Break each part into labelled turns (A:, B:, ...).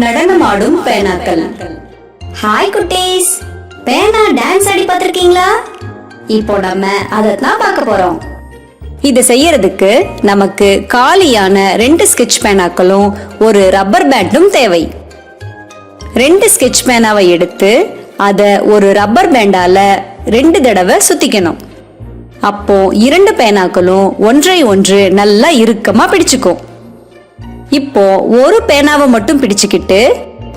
A: நடனமாடும் பேனாக்கள்.
B: ஹாய் குட்டீஸ், பேனா டான்ஸ் ஆடி பார்த்திருக்கீங்களா? இப்போ நம்ம அதைத்தான் பார்க்க போறோம்.
A: இது செய்யறதுக்கு நமக்கு காலியான 2 ஸ்கெட்ச் பேனாக்களும் ஒரு ரப்பர் பேண்டும் தேவை. 2 ஸ்கெட்ச் பேனாவை எடுத்து அதை ஒரு ரப்பர் பேண்டால 2 தடவை சுத்திக்கணும். அப்போ 2 பேனாக்களும் ஒன்றை ஒன்று நல்லா இறுக்கமா பிடிச்சுக்கும். இப்போ ஒரு பேனாவை மட்டும் பிடிச்சுக்கிட்டு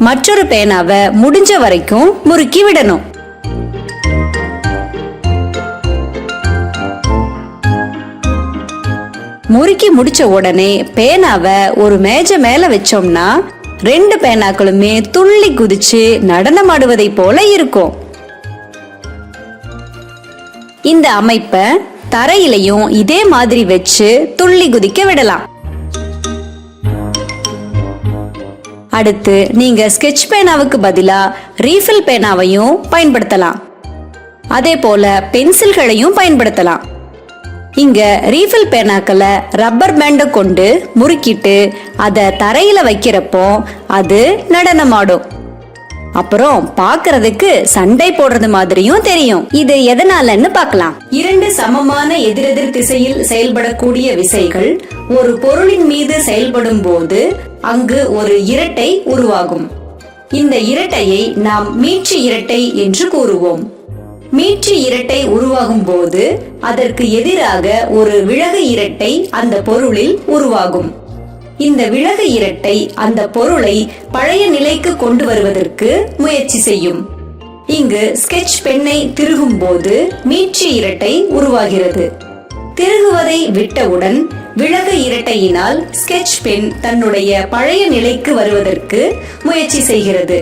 A: மற்றொரு பேனாவை முடிஞ்ச வரைக்கும் முறுக்கி விடணும். முறுக்கி முடிச்ச உடனே பேனாவை ஒரு மேஜை மேல வச்சோம்னா 2 பேனாக்களுமே துள்ளி குதிச்சு நடனமாடுவதை போல இருக்கும். இந்த அமைப்பை தரையிலையும் இதே மாதிரி வச்சு துள்ளி குதிக்க விடலாம். அடுத்து நீங்க ஸ்கெட்ச் பேனாவுக்கு பதிலா ரீஃபில் பேனாவையும் பயன்படுத்தலாம். அதே போல பென்சில்களையும் பயன்படுத்தலாம். இங்க ரீஃபில் பேனாக்களை ரப்பர் பேண்டை கொண்டு முறுக்கிட்டு அதை தரையில வைக்கிறப்போ அது நடனமாடும். அப்புறம் பார்க்கிறதுக்கு சண்டை போடுறது மாதிரியும் தெரியும். இது எதனாலன்னு பார்க்கலாம். 2 சமமான எதிரெதிர் திசையில் செயல்படக்கூடிய விசைகள் ஒரு பொருளின் மீது செயல்படும் போது அங்கு ஒரு இரட்டை உருவாகும். இந்த இரட்டையை நாம் மீட்சி இரட்டை என்று கூறுவோம். மீட்சி இரட்டை உருவாகும் போது அதற்கு எதிராக ஒரு விலகு இரட்டை அந்த பொருளில் உருவாகும். இந்த விலகு இரட்டை அந்த பொருளை பழைய நிலைக்கு கொண்டு வருவதற்கு முயற்சி செய்யும். இங்கு ஸ்கெட்ச் பெண்ணை திருகும் போது மீட்சி இரட்டை உருவாகிறது. திருகுவதை விட்டவுடன் விலகு இரட்டையினால் ஸ்கெட்ச் பென் தன்னுடைய பழைய நிலைக்கு வருவதற்கு முயற்சி செய்கிறது.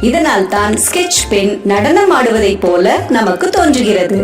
A: இதனால் தான் ஸ்கெட்ச் பென் நடனம் ஆடுவதை போல நமக்கு தோன்றுகிறது.